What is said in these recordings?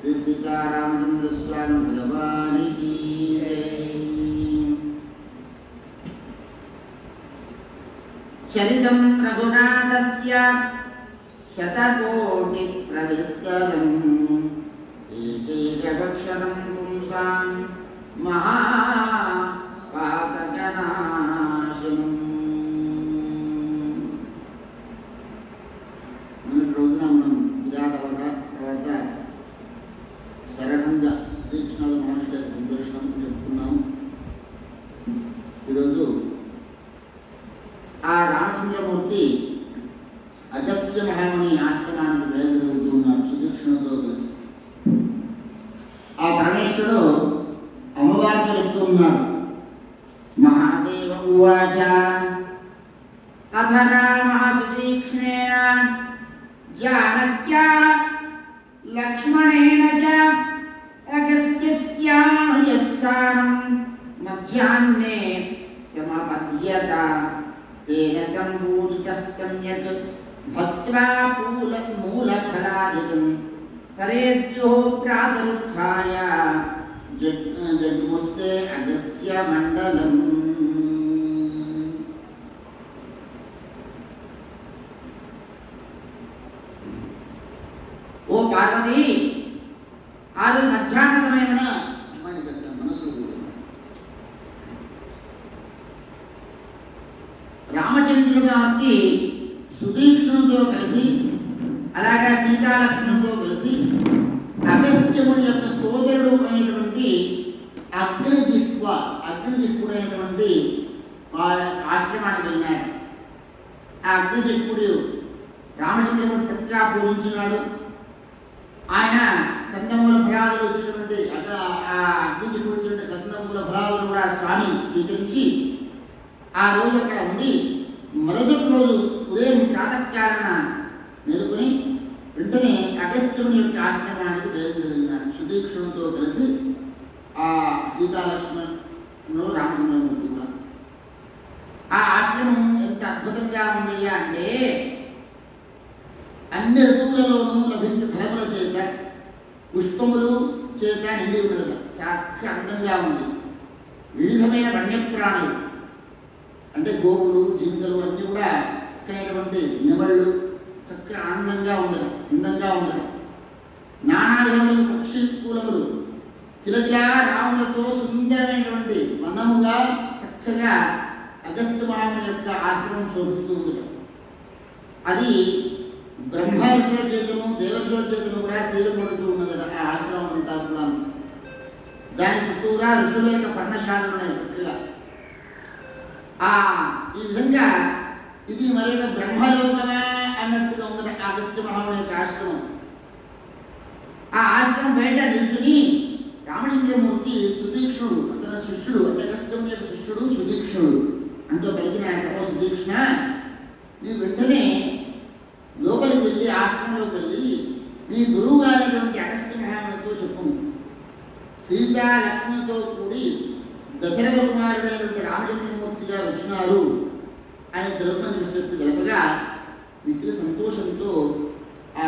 श्री सीतारामचंद्र स्वामी भगवान की जय। चरितं रघुनाथस्य शतकोटि प्रविस्तरम् एकैकमक्षरं पुंसां महापातकनाशनम्। మొన్నటి రోజున మనం విరాటవధ తర్వాత శరభంగ శ్రీకృష్ణుల మహర్షుల సందర్శనం చెప్పుకున్నాము. ఈరోజు ఆ రామచంద్రమూర్తి అగస్త్య మహాముని ఆశ్రమానికి బయలుదేరుతూ ఉన్నాడు శ్రీకృష్ణులతో కలిసి. ఆ పరమేశ్వరుడు అమ్మవారితో చెప్తూ ఉన్నాడు, మహాదేవ ఉవాచ అథ రామః సుతీక్ష్ణేన జానక్యా లక్ష్మణేన చ అగస్త్యస్యానుజస్థానం మధ్యాహ్నే సమపద్యత తేన సంపూజితః సమ్యక్ భక్త్వా మూలఫలాదికం పరేద్యోః ప్రాతరుత్థాయ జగ్ముస్తే అగస్త్య మండలం. ఓ పార్వతి, ఆ రోజు మధ్యాహ్న సమయమున మనసు రామచంద్రమూర్తి సుదీక్షణుతో కలిసి అలాగే సీతాలక్ష్మణుతో కలిసి అగస్త్యముని యొక్క సోదరుడు అయినటువంటి అగ్నిజిహ్వుడైనటువంటి ఆశ్రమానికి వెళ్ళినాడు. ఆ అగ్నిజిహ్వుడు రామచంద్రమూర్తి చక్కగా పూజించినాడు. ఆయన కందమూల ఫలాలు ఇచ్చినటువంటి ఆ అగ్నిజిహ్వుడు ఇచ్చినటువంటి కందమూల ఫలాలను కూడా స్వామి స్వీకరించి ఆ రోజు అక్కడ ఉండి మరుసటి రోజు ఉదయం ప్రాతకాలన మేలుకొని వెంటనే అగస్త్యుని యొక్క ఆశ్రమానికి బయలుదేరినారు సుదీక్షణుతో కలిసి ఆ సీతాలక్ష్మణుడు రామచంద్రమూర్తి కూడా. ఆ ఆశ్రమం ఎంత అద్భుతంగా ఉంది అంటే అన్ని ఋతువులలోనూ లభించే ఫలముల చేత పుష్పములు చేత నిండి ఉన్నది. చక్కగా అందంగా ఉంది. వివిధమైన వన్యప్రాణులు అంటే గోవులు జింకలు అన్నీ కూడా చక్కనైనటువంటి నెమళ్ళు చక్కగా అందంగా ఉండదు. నానా విధములు పక్షి కూలములు కిలకిలా రాములతో సుందరమైనటువంటి వనముగా చక్కగా అగస్త్య మహాముని యొక్క ఆశ్రమం శోభిస్తూ ఉంది. అది బ్రహ్మ ఋషుల చేతులు దేవఋషుల చేతులు కూడా సేవపడుతూ ఉన్నది ఆ ఆశ్రమం అంతా కూడా. దాని చుట్టూరా ఋషుల యొక్క పర్ణశాలలు ఉన్నాయి చక్కగా. ఈ విధంగా ఇది మరొక బ్రహ్మలోకమా అన్నట్టుగా ఉంది అగస్త్య మహాముని యొక్క ఆశ్రమం. ఆ ఆశ్రమం బయట నిల్చుని రామచంద్రమూర్తి సుదీక్షణుడు అతని శిష్యుడు అంటే అగస్త్యముని యొక్క శిష్యుడు సుదీక్షణుడు అంటూ పలికిన ఓ సుదీక్షణ, నీవు వెంటనే లోపలికి వెళ్ళి ఆశ్రమంలోకి వెళ్ళి నీ గురువు గారైనటువంటి అగస్త్య మహామునితో చెప్పు, సీతా లక్ష్మణుతో కూడి దశరథ కుమారుడైనటువంటి రామచంద్రమూర్తి గారు వచ్చినారు అని తెలుపని చెప్పి తెలపగా మిక్కిలి సంతోషంతో ఆ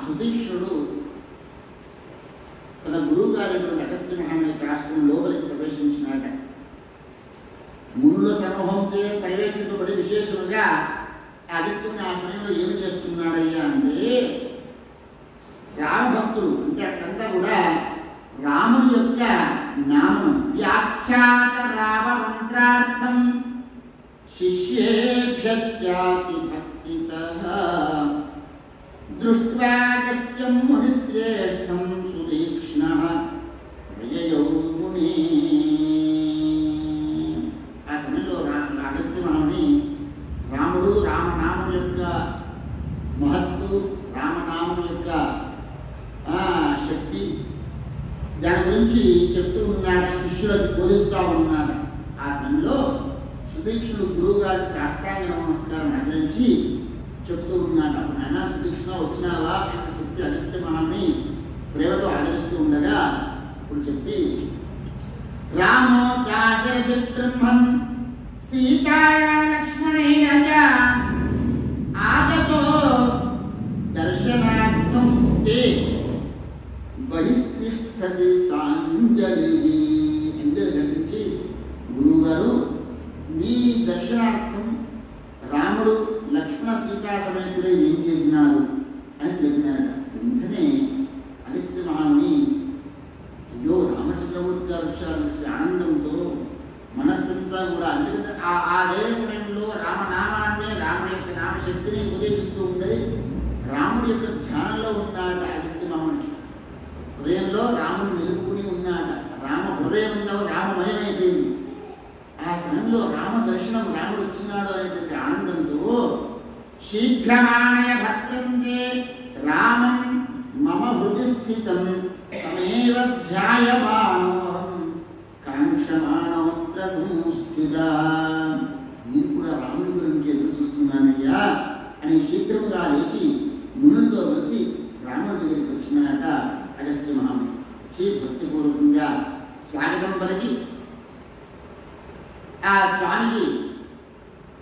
సుదీక్షణుడు తన గురువు గారైనటువంటి అగస్త్య మహాముని యొక్క ఆశ్రమం లోపలికి ప్రవేశించినాట. మునుల సమూహంచే పరివేక్షింపబడి విశేషముగా అగస్త్యుని ఆ సమయంలో ఏమి చేస్తున్నాడయ్యా అంటే రామభక్తులు అంటే అక్కడంతా కూడా రాముడి యొక్క నామం వ్యాఖ్యాత రామ మంత్రార్థం శిష్యేభ్యశ్చాతి భక్తితః దృష్ట్వా అగస్త్యం మునిశ్రేష్టం సుదీక్ష్ణః ప్రయయౌ మునే. ఆ సమయంలో అగస్త్య మహాముని రాముడు రామనామం యొక్క మహత్తు రామనామం యొక్క శక్తి దాని గురించి చెప్తూ ఉన్నాడు, శిష్యులకు బోధిస్తూ ఉన్నాడు. ఆ సమయంలో సుదీక్షుడు గురువు గారికి సాష్టాంగ నమస్కారం ఆచరించి చెప్తూ ఉన్నాడు. అప్పుడు నాయనా సుదీక్షణ వచ్చినావా అని చెప్పి అగస్త్య మహాముని ప్రేమతో ఆదరిస్తూ ఉండగా ఇప్పుడు చెప్పి రామో దాశరథి బ్రహ్మన్ సీతాయా లక్ష్మణేన చ ఆగతో దర్శనార్థం తే బహిష్టిష్టది సాంజలి అంటే గమనించి గురువుగారు మీ దర్శనార్థం రాముడు లక్ష్మణ సీతా సమేతుడే ఏం చేసినారు అని తెలిపినారట. వెంటనే అగస్త్య మహాముని అయ్యో రామచంద్రమూర్తి గారు వచ్చారనేసి ఆనందంతో మనస్సంతా కూడా, ఎందుకంటే అదే సమయంలో రామనామాన్ని రాముడి యొక్క నామశక్తిని ఉపదేశిస్తూ ఉండేది. రాముడి యొక్క ధ్యానంలో ఉన్నాడ అగస్త్య మహాముని. హృదయంలో రాముడు నిలుపుకుని ఉన్నాడ. రామ హృదయంలో రామమయమైపోయింది. ఆ సమయంలో రామ దర్శనం, రాముడు వచ్చినాడు అనేటువంటి ఆనందంతో శీఘ్రమాణయ భద్రంతే రామం మమ హృది స్థితం తమేవ ధ్యాయమానోహం కాంక్షమాణోత్ర సంస్థిత. నేను కూడా రాముడి గురించి ఎదురు చూస్తున్నానయ్యా అని శీఘ్రముగా లేచి మునులతో కలిసి రాముడి దగ్గరికి వచ్చినాడట అగస్త్య మహాముని. భక్తిపూర్వకంగా స్వాగతం పలికి ఆ స్వామికి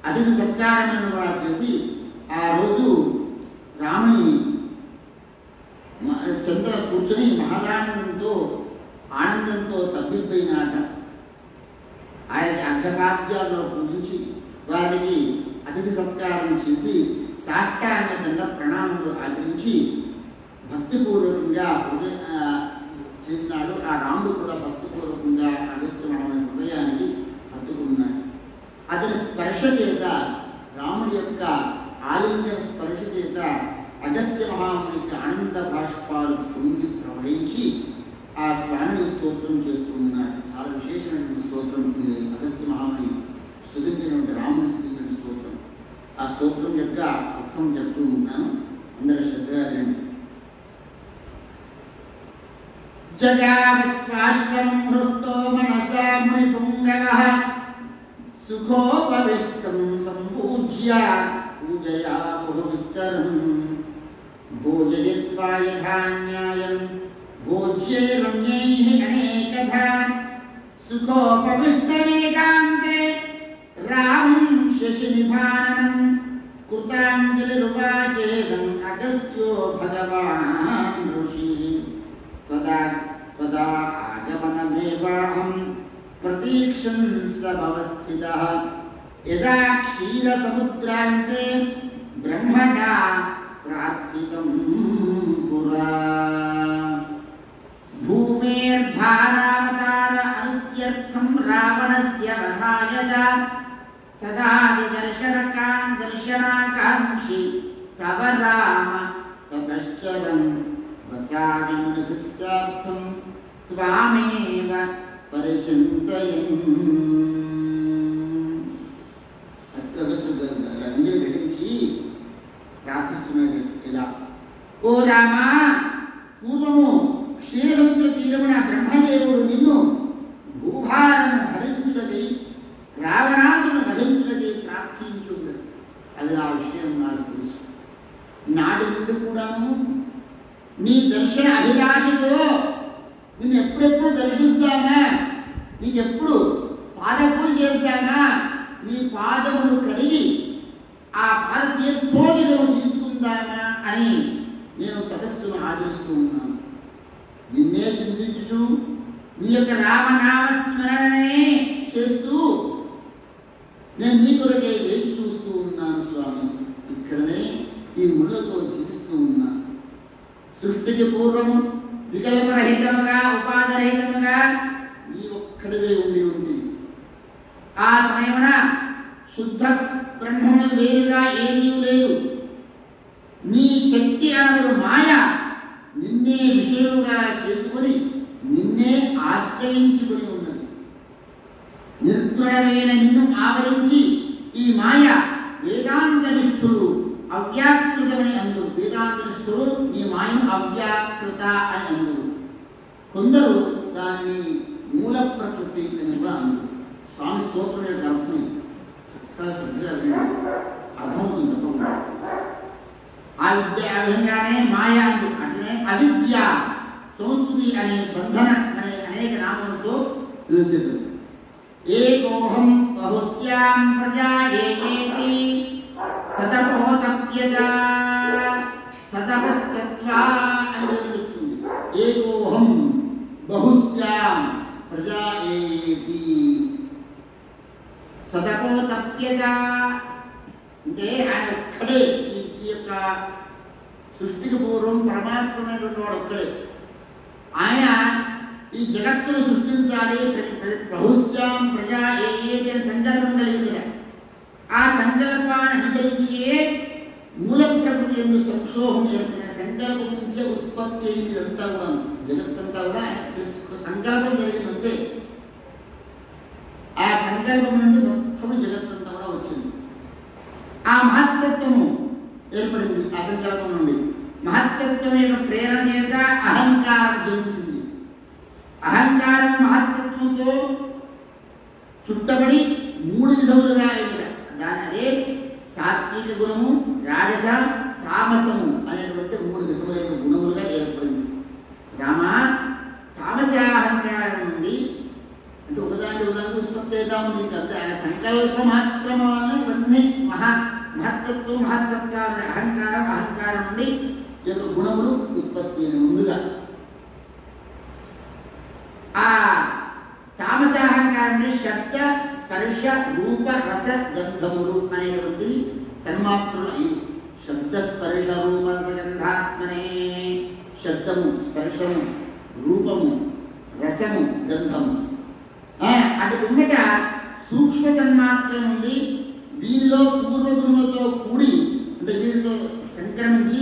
అతిథి సత్కారాలను కూడా చేసి ఆ రోజు రాముని చంద్ర కూర్చొని ఆనందంతో తప్పిపోయినాట. ఆయనకి అర్ఘపాద్యాల్లో పూజించి వారికి అతిథి సత్కారం చేసి సాష్టాంగ దండ ప్రణామములు ఆచరించి భక్తిపూర్వకంగా చేసినాడు. ఆ రాముడు కూడా భక్తిపూర్వకంగా అగస్త్య మహాముని హృదయానికి హత్తుకున్నాడు. అతని స్పర్శ చేత, రాముడి యొక్క ఆలింగన స్పర్శ చేత అగస్త్య మహామునికి ఆనంద బాష్పాలు పొంగి ప్రవహించి ఆ స్వామిని స్తోత్రం చేస్తూ ఉన్నాడు. చాలా విశేషమైనటువంటి స్తోత్రం అగస్త్య మహాముని స్తుతించినటువంటి రాముని స్తుతించిన స్తోత్రం. ఆ స్తోత్రం యొక్క అర్థం చెప్తూ ఉన్నాను, అందరూ శ్రద్ధగా వినండి. జగామస్వాశ్వం హృష్టో మనసా ముని పుంగవః సుఖోపవిష్టం సంపూజ్య పూజయా బహువిస్తరం భోజయిత్వా యథా న్యాయం భోజ్యైరన్యైః అనేకథా సుఖోపవిష్టమేకాంతే రామం శశినిపాననం కృతాంజలిరువాచేదం అగస్త్యో భగవాన్ ఋషి త్వదా ఆగమనమేవాహం ప్రతీక్షన్ సమवस्थितः యదా క్షీరసముద్రాంతే బ్రహ్మణా ప్రార్థితం పురా భూమేర్భారావతార అనుత్యర్థం రావణస్య వధాయ దర్శనాకాంక్షి తవ రామ తపశ్చరం వసామి మునిభిస్సార్థం త్వామేవ పరిచింతయన్. అంజలి ఘటించి ప్రార్థిస్తున్నాడు ఇలా, ఓ రామా, పూర్వము క్షీరసముద్ర తీరమున బ్రహ్మదేవుడు నిన్ను భూభారము హరించుటకై రావణాదులను వధించుటకై ప్రార్థించుండడు. అది నా విషయం నాకు తెలుసు. నాటి నుండి కూడాను నీ దర్శన అభిలాషతో నిన్ను ఎప్పుడెప్పుడు దర్శిస్తామా, నీకెప్పుడు పాదపూజ చేస్తామా, నీ పాదములు కడిగి ఆ పాద తీర్థోదకము తీసుకుందామా అని నేను తపస్సును ఆచరిస్తూ ఉన్నాను. నిన్నే చింతించుచు నీ యొక్క రామనామస్మరణనే చేస్తూ నేను నీ కొరకే వేచి చూస్తూ ఉన్నాను స్వామి. ఇక్కడనే ఈ ముళ్ళతో జీవిస్తూ ఉన్నాను. సృష్టికి పూర్వము వికల్పరహితముగా ఉపాధిరహితముగా నీ ఒక్కడివే ఉండి ఉంటుంది. ఆ సమయమున శుద్ధ బ్రహ్మమును వేరుగా ఏదీ లేదు. నీ శక్తి అనబడు మాయ నిన్నే విషయముగా చేసుకుని నిన్నే ఆశ్రయించుకుని ఉన్నది. నిర్గుణమైన నిన్ను ఆవరించి ఈ మాయ వేదాంతనిష్ఠులు అవ్యాకృతమని అందురు. వేదాంతనిష్ఠులు నీ మాయను అవ్యాకృత అని అందురు. కొందరు దానిని మూల ప్రకృతి అని కూడా అందురు. స్వామి స్తోత్రం యొక్క అర్థమే చక్కగా శ్రద్ధగా అర్థమవుతుంది తప్పకుండా. ఆ విద్య ఆ విధంగానే మాయ అందు, అట్లనే అవిద్య, సంస్కృతి అనే బంధన అనే అనేక నామములతో పిలువబడుతుంది. ఏకోహం బహుశ్యాం ప్రజా ఏయేతి సతపోతప్యత సతపస్తత్వా అని చెప్తుంది. ఏకోహం బహుస్యాం ప్రజా ఏతి సతకో తప్యత. అంటే ఆయన ఒక్కడే ఈ యొక్క సృష్టికి పూర్వం పరమాత్మైనటువంటి వాడు ఒక్కడే. ఆయన ఈ జగత్తును సృష్టించాలి, బహుస్యాం ప్రజా ఏతి అని సంకల్పం కలిగింది. ఆ సంకల్పాన్ని అనుసరించే మూల ప్రకృతి ఎందు సంక్షోభం ఏర్పడిన సంకల్పం నుంచే ఉత్పత్తి అయింది. ఇదంతా కూడా జగత్తంతా కూడా ఆయన సంకల్పం జరిగిందంతే. ఆ సంకల్పం నుండి మొత్తం జగత్తంతా కూడా వచ్చింది. ఆ మహత్తత్వము ఏర్పడింది. ఆ సంకల్పం నుండి మహత్తత్వం యొక్క ప్రేరణ చేత అహంకారం జనించింది. అహంకారం మహత్తత్వంతో చుట్టబడి 3 విధములుగా అయింది. దాని అదే సాత్విక గుణము, రాజస, తామసము అనేటువంటి 3 విధములైన గుణములుగా ఏర్పడింది. రామ తామసాహంకారం నుండి అంటే ఒకదానికి ఉత్పత్తి అవుతా ఉంది. అంటే ఆయన సంకల్ప మాత్రము వల్ల ఇవన్నీ మహత్తత్వం, మహత్తత్వాన్ని అహంకారం నుండి ఈ యొక్క గుణములు ఉత్పత్తి అయిన ముందుగా ఆ తామసాహంకారాన్ని శబ్ద, స్పర్శ, రూప, రస, గంధములు అనేటువంటివి తన్మాత్రలు 5. శబ్ద, స్పర్శ, రూప, రస, గంధాత్మనే. శబ్దము, స్పర్శము, రూపము, రసము, గంధము. అటు పిమ్మట సూక్ష్మ తన్మాత్రం నుండి వీనిలో పూర్వగుణములతో కూడి అంటే వీటితో సంక్రమించి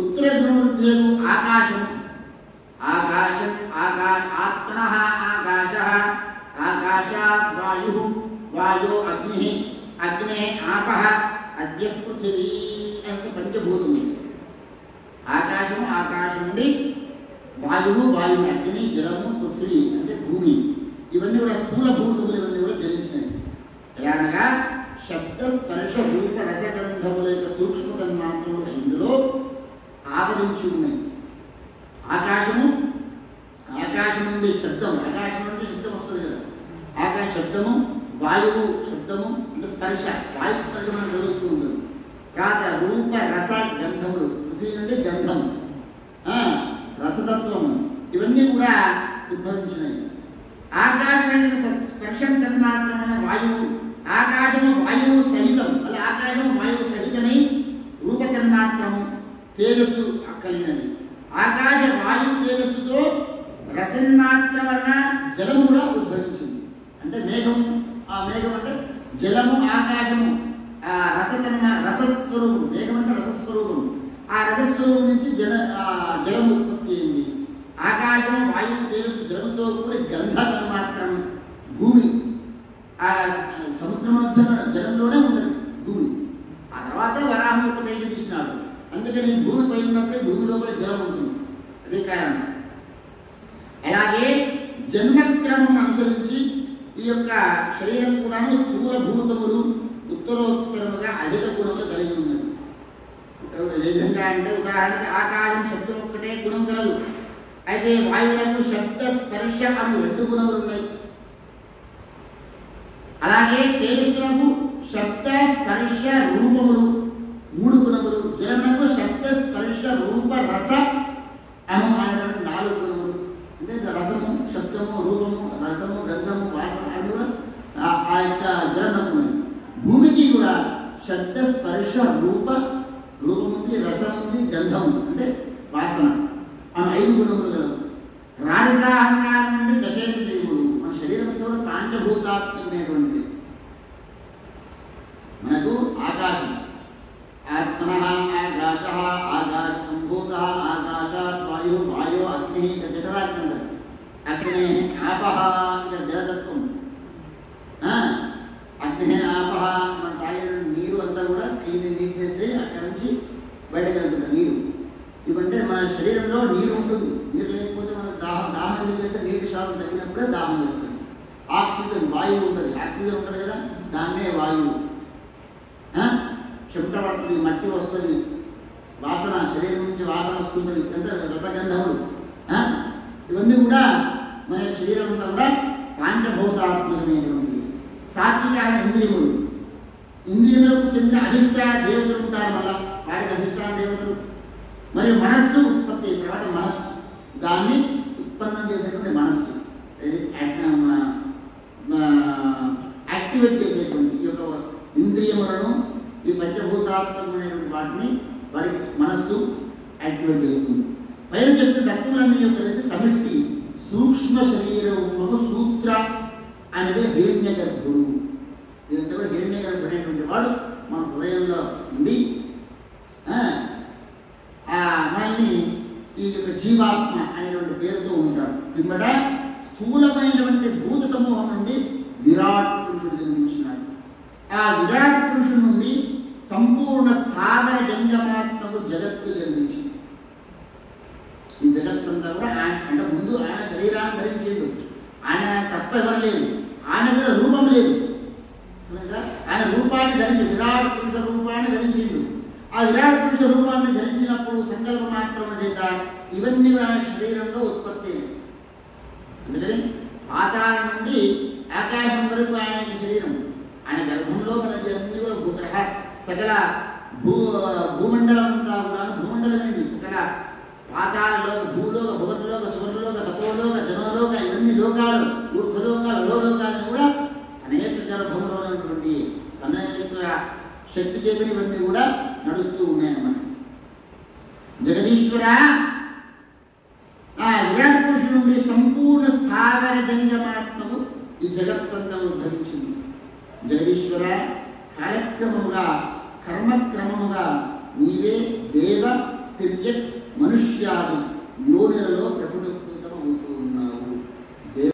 ఉత్తర గుణవృద్ధేగు ఆకాశము. ఆకాశం ఆత్మన ఆకాశ, ఆకాశాత్ వాయు, వాయో అగ్ని, అగ్నే ఆపః, అద్య పృథివీ అంటే పంచభూతములు. ఆకాశము, ఆకాశం నుండి వాయువు, వాయువు అగ్ని, జలము, పృథివీ అంటే భూమి. ఇవన్నీ కూడా స్థూల భూతములు. ఇవన్నీ కూడా జరించినాయి. ఎలా అనగా శబ్ద, స్పర్శ, రూప, రసగంధముల యొక్క సూక్ష్మ తన్మాత్రములు ఇందులో ఆవరించి ఉన్నాయి. ఆకాశం నుండి శబ్దం, ఆకాశం నుండి శబ్దం వస్తుంది కదా. ఆకాశ శబ్దము, వాయువు శబ్దము అంటే స్పర్శ, వాయు స్పర్శ మనకు తెలుస్తూ ఉంటుంది. తర్వాత రూప, రస, గంధములు, పృథ్వీ నుండి గంధము, రసతత్వము, ఇవన్నీ కూడా ఉద్భవించినాయి. ఆకాశమైన స్పర్శం తన్మాత్రమైన వాయువు, ఆకాశము వాయువు సహితం, అలా ఆకాశము వాయువు సహితమై రూప తన్మాత్రము తేజస్సు కలిగినది. ఆకాశ వాయువు తేజస్సుతో రసన్మాత్రం వలన జలము కూడా ఉద్భవించింది. అంటే మేఘం, ఆ మేఘం అంటే జలము, ఆకాశము రసస్వరూపం. మేఘం అంటే రసస్వరూపం. ఆ రసస్వరూపం నుంచి జలము ఉత్పత్తి అయింది. ఆకాశము వాయువు తేజస్సు జలముతో కూడి గంధ తన్మాత్రం భూమి. ఆ సముద్రం మధ్య జలంలోనే ఉన్నది భూమి. ఆ తర్వాత వరాహమూర్తి పైకి తీసినాడు. అందుకని భూమి పై ఉన్నప్పుడే భూమి లోపల జలం ఉంటుంది. అదే కారణం. అలాగే జన్మక్రమం అనుసరించి ఈ యొక్క శరీరం కూడాను స్థూల భూతములు ఉత్తరోత్తరముగా అధిక గుణములు కలిగి ఉన్నది. ఏ విధంగా అంటే ఉదాహరణకి ఆకాశం శబ్దం ఒక్కటే గుణం కలదు. అయితే వాయువులకు శబ్ద, స్పర్శ అని 2 గుణములు ఉన్నాయి. అలాగే తేజస్సులకు శబ్ద, స్పర్శ, రూపములు 3 గుణములు. జలములకు శబ్ద, స్పర్శ, రూప, రస అను అనేటువంటి 4 గుణములు. అంటే రసము, శబ్దము, రూపము, రసము, గంధము, వాసన అవి కూడా ఆ యొక్క జలములకు ఉన్నది. భూమికి కూడా శబ్ద, స్పర్శ, రూపముంది, రసముంది, గంధము అంటే వాసన అను 5 గుణములు గలవు. రాజసాహంకారం నుండి దశేంద్రియములు. మన శరీరం అంతా కూడా పాంచభూతాత్మకమైనటువంటిది. మనకు ఆకాశం, ఆత్మన ఆకాశ, ఆకాశ సంభూత, ఆకాశాత్ వాయు, వాయో అగ్ని, జఠరాగ్ని అంటారు. అగ్నే ఆపహ ఇక్కడ జలతత్వం. అగ్నే ఆపహ మనం తాగిన నీరు అంతా కూడా క్లీన్ నీట్నెస్ అక్కడి నుంచి బయటకు వెళ్తుంది నీరు. ఇవంటే మన శరీరంలో నీరు ఉంటుంది. నీరు లేకపోతే మనకు దాహం ఎందుకు చేస్తే నీటి శాతం తగ్గినప్పుడే దాహం వేస్తుంది. ఆక్సిజన్ వాయువు ఉంటుంది. ఆక్సిజన్ ఉంటుంది కదా, దాన్నే వాయువు. చెమట పడుతుంది, మట్టి వస్తుంది, వాసన శరీరం నుంచి వాసన వస్తుంటుంది. ఎంత రసగంధములు ఇవన్నీ కూడా మన శరీరం అంతా కూడా పాంచభూతాత్మకమైనటువంటిది. సాత్విక ఇంద్రియములు. ఇంద్రియములకు చెందిన అధిష్టాన దేవతలు ఉంటారు. మళ్ళా వాటికి అధిష్టాన దేవతలు. మరియు మనస్సు ఉత్పత్తి. తర్వాత దాన్ని ఉత్పన్నం చేసేటువంటి మనస్సు, యాక్టివేట్ చేసేటువంటి ఈ యొక్క ఇంద్రియములను, ఈ పంచభూతాత్మకమైనటువంటి వాటిని వాడికి మనస్సు యాక్టివేట్ చేస్తుంది. పైన చెప్పిన తత్వములన్నీ కలిసి సమిష్టి సూక్ష్మ శరీరము సూత్ర అనేది హిరణ్య గర్భుడు. ఇదంతా కూడా హిరణ్య గర్భుడు అనేటువంటి వాడు మన హృదయంలో ఉండి మనల్ని ఈ యొక్క జీవాత్మ అనేటువంటి పేరుతో ఉంటాడు. పిమ్మట స్థూలమైనటువంటి భూత సమూహం నుండి విరాట్ పురుషుడు జన్మించినాడు. ఆ విరాట్ పురుషుడు నుండి సంపూర్ణ స్థావర జంగమాత్మకు జగత్తు జన్మించింది. ఈ జగత్తంతా కూడా ఆయన అంటే ముందు ఆయన శరీరాన్ని ధరించిండు. ఆయన తప్ప ఎవరు లేదు, ఆయన కూడా రూపం లేదు. ఆయన రూపాన్ని ధరించి విరాట్ పురుష రూపాన్ని ధరించిండు. ఆ విరాట్ పురుష రూపాన్ని ధరించినప్పుడు సంకల్ప మాత్రం చేత ఇవన్నీ కూడా ఆయన శరీరంలో ఉత్పత్తి లేదు. అందుకని పాతాళం నుండి ఆకాశం వరకు ఆయన శరీరం, ఆయన గర్భంలో మనకి అన్ని కూడా భూగ్రహ సకల భూమండలం అంతా కూడా భూమండలమైంది. సకల పాతాళలోక, భూలోక, భువర్లోక, సువర్లోక, తపోలోక, జనోలోక, ఇవన్నీ లోకాలు, ఊర్ధ్వలోకాలు, అధోలోకాలను కూడా తన యొక్క గర్భంలో ఉన్నటువంటి తన యొక్క శక్తి చేతని ఇవన్నీ కూడా నడుస్తూ ఉన్నాయన్నమాట. జగదీశ్వర ఆ విరాట్ పురుషుడు నుండి సంపూర్ణ స్థావర జంగమాత్మకు ఈ జగత్తంతా ఉద్భవించింది. జగదీశ్వర కాలక్రమముగా కర్మక్రమముగా నీవే దేవ తిర్యక్ మనుష్యాది యోనిలలో ప్రకృతమవుతూ ఉన్నావు.